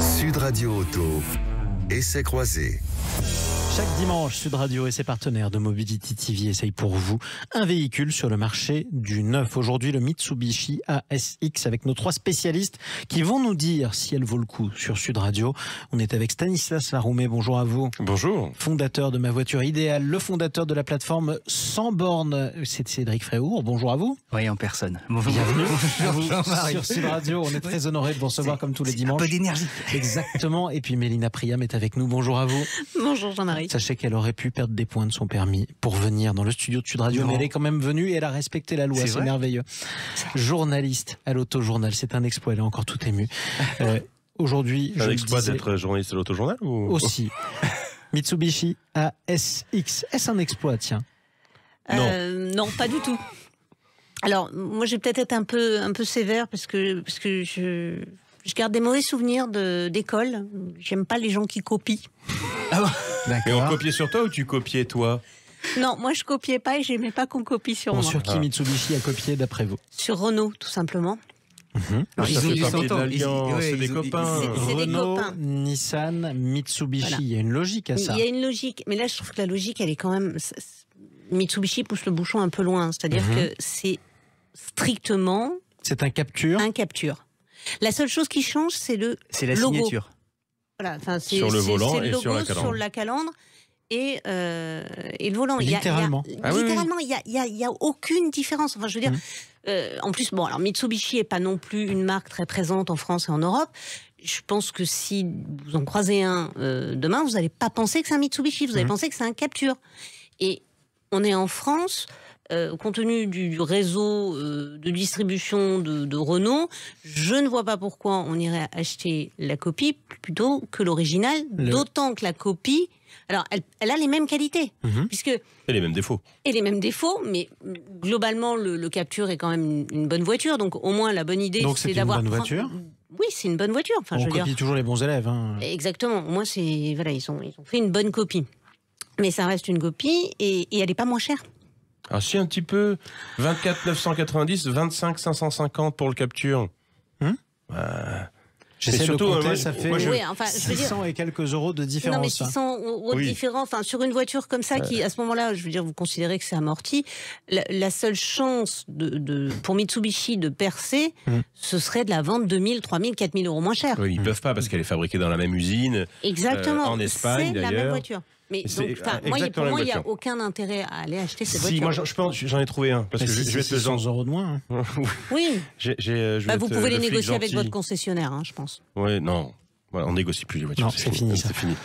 Sud Radio Auto, essai croisé. Chaque dimanche, Sud Radio et ses partenaires de Mobility TV essayent pour vous un véhicule sur le marché du neuf. Aujourd'hui, le Mitsubishi ASX avec nos 3 spécialistes qui vont nous dire si elle vaut le coup sur Sud Radio. On est avec Stanislas Laroumé, bonjour à vous. Bonjour. Fondateur de Ma Voiture Idéale, le fondateur de la plateforme Sans Bornes, c'est Cédric Fréhour, bonjour à vous. Oui, en personne. Bienvenue à vous sur Sud Radio, on est très honoré de vous recevoir comme tous les dimanches. Un peu d'énergie. Exactement, et puis Mélina Priam est avec nous, bonjour à vous. Bonjour Jean-Marie. Sachez qu'elle aurait pu perdre des points de son permis pour venir dans le studio de Sud Radio, mais elle est quand même venue et elle a respecté la loi, c'est merveilleux. Journaliste à l'Autojournal, c'est un exploit, elle est encore toute émue. Aujourd'hui, c'est un exploit d'être journaliste à l'Autojournal ou... Aussi. Mitsubishi ASX, est-ce un exploit, tiens? Non, pas du tout. Alors, moi, je vais peut-être être un peu sévère parce que je garde des mauvais souvenirs d'école. J'aime pas les gens qui copient. Ah bon. Et on copiait sur toi ou tu copiais toi? Non, moi je copiais pas et j'aimais pas qu'on copie sur moi. Sur qui Mitsubishi a copié d'après vous? Sur Renault, tout simplement. Alors, ça fait partie de l'alliance, c'est des copains. C'est des Renault, copains. Nissan, Mitsubishi, voilà. Il y a une logique à ça. Il y a une logique, mais là je trouve que la logique, elle est quand même... Mitsubishi pousse le bouchon un peu loin, c'est-à-dire que c'est strictement... C'est un capture. Un capture. La seule chose qui change, c'est le la logo. Signature. Voilà, sur le volant et sur la calandre et le volant. Littéralement. Littéralement, il y a aucune différence. Enfin, je veux dire, en plus, bon, alors Mitsubishi est pas non plus une marque très présente en France et en Europe. Je pense que si vous en croisez un demain, vous n'allez pas penser que c'est un Mitsubishi, vous allez penser que c'est un Capture. Et on est en France. Compte tenu du réseau de distribution de Renault, je ne vois pas pourquoi on irait acheter la copie plutôt que l'original, d'autant que la copie, alors elle a les mêmes qualités, puisque... Et les mêmes défauts. Et les mêmes défauts, mais globalement, le Capture est quand même une bonne voiture, donc au moins la bonne idée, c'est d'avoir... Donc c'est une bonne voiture ? Oui, c'est une bonne voiture. Enfin, on copie toujours les bons élèves. Hein. Exactement, au moins voilà, ils ont fait une bonne copie. Mais ça reste une copie et elle n'est pas moins chère. Ah si, un petit peu. 24 990, 25 550 pour le Capture. J'essaie de compter, ça fait 600 et quelques euros de différence. Non, mais 600 euros de différence. Enfin, sur une voiture comme ça, qui, à ce moment-là, je veux dire, vous considérez que c'est amorti, la seule chance pour Mitsubishi de percer, ce serait de la vente 2000, 3000, 4000 euros moins cher. Oui, ils ne peuvent pas parce qu'elle est fabriquée dans la même usine. Exactement. En Espagne, d'ailleurs. C'est la même voiture. Mais donc, pour moi, il n'y a aucun intérêt à aller acheter cette voiture. Moi, je pense, j'en ai trouvé un. Parce que je vais te 600 euros de moins. Hein. Oui. Vous pouvez les négocier avec votre concessionnaire, je pense. Oui, non. Voilà, on négocie plus les voitures. Non, c'est fini. C'est fini.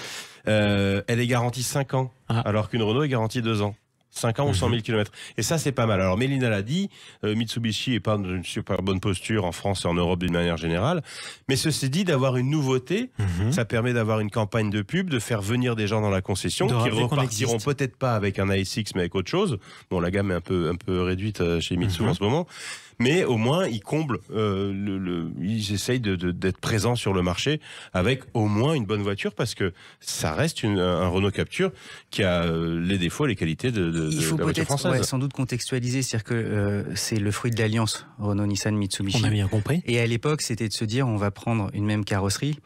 Elle est garantie 5 ans, alors qu'une Renault est garantie 2 ans. 5 ans ou 100 000 km. Et ça, c'est pas mal. Alors, Mélina l'a dit, Mitsubishi est pas dans une super bonne posture en France et en Europe d'une manière générale. Mais ceci dit, d'avoir une nouveauté, ça permet d'avoir une campagne de pub, de faire venir des gens dans la concession qui repartiront peut-être pas avec un ASX, mais avec autre chose. Bon, la gamme est un peu réduite chez Mitsu en ce moment. Mais au moins, ils comblent, ils essayent d'être présents sur le marché avec au moins une bonne voiture parce que ça reste un Renault Capture qui a les défauts et les qualités de la voiture française. Il faut sans doute contextualiser, c'est-à-dire que c'est le fruit de l'alliance Renault-Nissan-Mitsubishi. On a bien compris. Et à l'époque, c'était de se dire, on va prendre une même carrosserie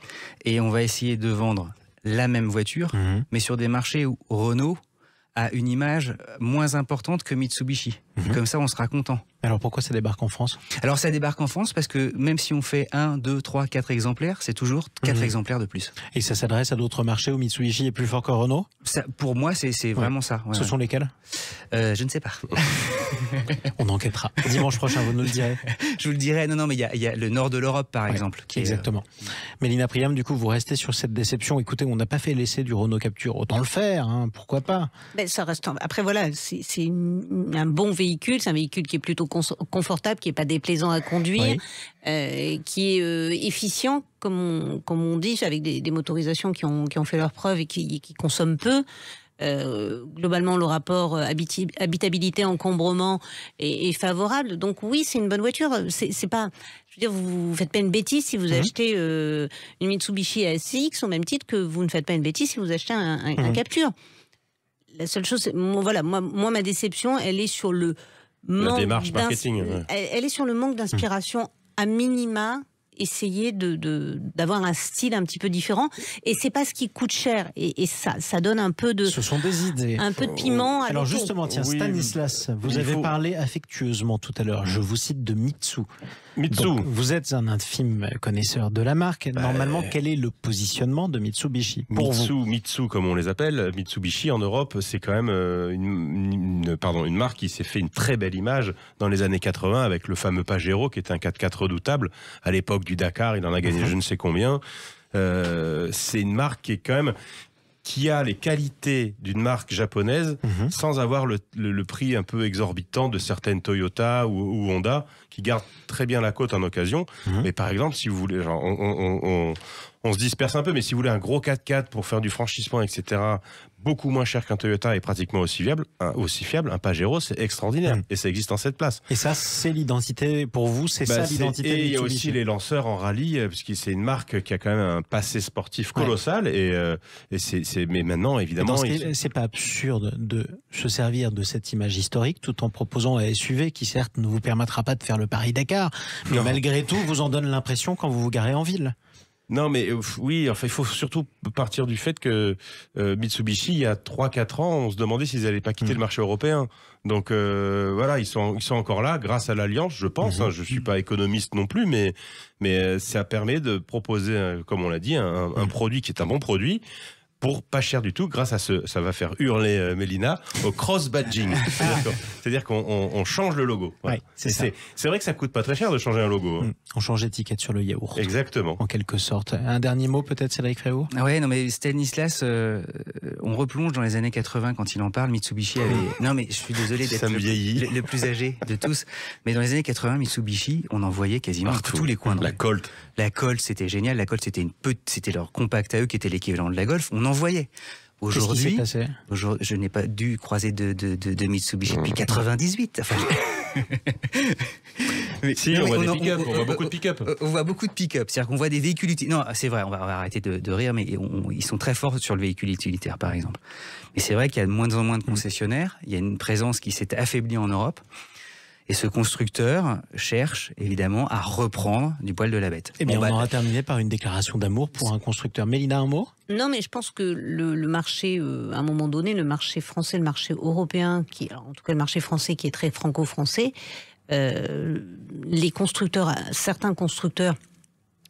et on va essayer de vendre la même voiture, mais sur des marchés où Renault a une image moins importante que Mitsubishi. Comme ça, on sera content. Alors pourquoi ça débarque en France? Alors ça débarque en France parce que même si on fait 1, 2, 3, 4 exemplaires, c'est toujours 4 exemplaires de plus. Et ça s'adresse à d'autres marchés où Mitsubishi est plus fort que Renault? Ça, pour moi, c'est vraiment ça. Ce sont lesquels? Je ne sais pas. On enquêtera. Dimanche prochain, vous nous le direz. Je vous le dirai. Non, mais il y a le nord de l'Europe, par exemple. Exactement. Mélina Priam, du coup, vous restez sur cette déception. Écoutez, on n'a pas fait l'essai du Renault Capture. Autant le faire, hein, pourquoi pas? Ça reste... Après, voilà, c'est un bon véhicule. C'est un véhicule qui est plutôt confortable, qui n'est pas déplaisant à conduire, qui est efficient, comme on dit, avec des motorisations qui ont fait leurs preuves et qui consomment peu. Globalement, le rapport habitabilité-encombrement est favorable. Donc oui, c'est une bonne voiture. C'est pas, je veux dire, vous faites pas une bêtise si vous achetez une Mitsubishi ASX au même titre que vous ne faites pas une bêtise si vous achetez un Capture. La seule chose, voilà, moi, ma déception, elle est sur le manque la démarche marketing. Elle est sur le manque d'inspiration à minima essayer d'avoir un style un petit peu différent. Et c'est pas ce qui coûte cher. Et ça donne un peu de... Ce sont des idées. Un peu de piment. Alors justement, tiens, oui, Stanislas, vous avez parlé affectueusement tout à l'heure. Je vous cite de Mitsu. Donc, vous êtes un infime connaisseur de la marque. Normalement, quel est le positionnement de Mitsubishi pour vous? Mitsu, comme on les appelle, Mitsubishi en Europe, c'est quand même une marque qui s'est fait une très belle image dans les années 80 avec le fameux Pajero qui est un 4x4 redoutable. À l'époque du Dakar, il en a gagné je ne sais combien. C'est une marque qui est quand même... qui a les qualités d'une marque japonaise sans avoir le prix un peu exorbitant de certaines Toyota ou Honda qui gardent très bien la cote en occasion. Mais par exemple, si vous voulez, genre, on se disperse un peu, mais si vous voulez un gros 4x4 pour faire du franchissement, etc., beaucoup moins cher qu'un Toyota et pratiquement aussi fiable, un Pajero, c'est extraordinaire. Et ça existe en 7 places. Et ça, c'est l'identité, pour vous, c'est ça l'identité de Mitsubishi. Et il y a aussi les lanceurs en rallye, puisque c'est une marque qui a quand même un passé sportif colossal. Mais maintenant, évidemment... C'est pas absurde de se servir de cette image historique tout en proposant un SUV qui, certes, ne vous permettra pas de faire le Paris-Dakar, mais malgré tout, vous en donne l'impression quand vous vous garez en ville. Non, mais oui, enfin, il faut surtout partir du fait que Mitsubishi, il y a 3-4 ans, on se demandait s'ils n'allaient pas quitter le marché européen. Donc voilà, ils sont encore là grâce à l'alliance, je pense. Je suis pas économiste non plus, mais ça permet de proposer, comme on l'a dit, un produit qui est un bon produit. Pour pas cher du tout, grâce à ça va faire hurler Mélina, au cross-badging. C'est-à-dire qu'on change le logo. Voilà. Ouais, c'est vrai que ça coûte pas très cher de changer un logo. On change l'étiquette sur le yaourt. Exactement. En quelque sorte. Un dernier mot peut-être, Cédric Fréour? Ouais, non mais Stanislas, on replonge dans les années 80 quand il en parle. Mitsubishi avait... Non mais je suis désolé d'être le plus âgé de tous. Mais dans les années 80, Mitsubishi, on en voyait quasiment tous les coins de la Colt. La Colt, c'était génial. La Colt, c'était leur compact à eux qui était l'équivalent de la Golf. On en voyait. Aujourd'hui, je n'ai pas dû croiser de Mitsubishi depuis 98. Enfin, mais, si, on voit des pick-up, on voit beaucoup de pick-up. On voit beaucoup de pick-up, c'est-à-dire qu'on voit des véhicules utilitaires. Non, c'est vrai, on va arrêter de rire, mais ils sont très forts sur le véhicule utilitaire, par exemple. Mais c'est vrai qu'il y a de moins en moins de concessionnaires, il y a une présence qui s'est affaiblie en Europe. Et ce constructeur cherche évidemment à reprendre du poil de la bête. Eh bien, on aura terminé par une déclaration d'amour pour un constructeur. Mélina, un mot ? Non, mais je pense que le marché, à un moment donné, le marché français, le marché européen, alors en tout cas le marché français qui est très franco-français, les constructeurs, certains constructeurs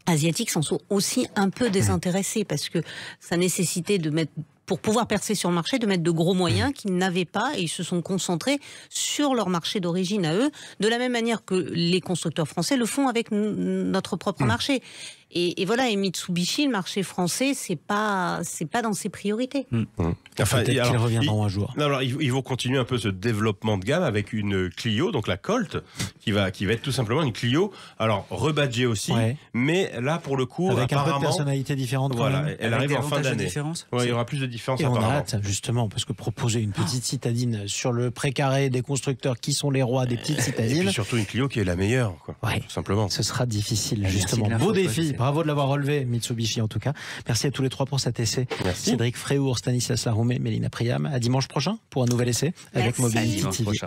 asiatiques s'en sont aussi un peu désintéressés parce que ça nécessitait de mettre, pour pouvoir percer sur le marché, de mettre de gros moyens qu'ils n'avaient pas et ils se sont concentrés sur leur marché d'origine à eux, de la même manière que les constructeurs français le font avec notre propre marché. Et voilà, et Mitsubishi, le marché français, c'est pas dans ses priorités. Enfin, peut-être qu'ils reviendront un jour. Non, alors, ils vont continuer un peu ce développement de gamme avec une Clio, donc la Colt, qui va être tout simplement une Clio, alors rebadgée aussi, mais là pour le coup, avec apparemment, un peu de personnalité différente. Voilà, elle arrive en fin d'année. Ouais, il y aura plus de différence. Et apparemment. on a hâte justement parce que proposer une petite citadine sur le précaré des constructeurs qui sont les rois des petites citadines. Et puis surtout une Clio qui est la meilleure, quoi. Tout simplement. Ce sera difficile justement. Beau défi. Bravo de l'avoir relevé, Mitsubishi en tout cas. Merci à tous les trois pour cet essai. Merci. Cédric Fréour, Stanislas Laroumé, Mélina Priam. À dimanche prochain pour un nouvel essai avec Mobility TV.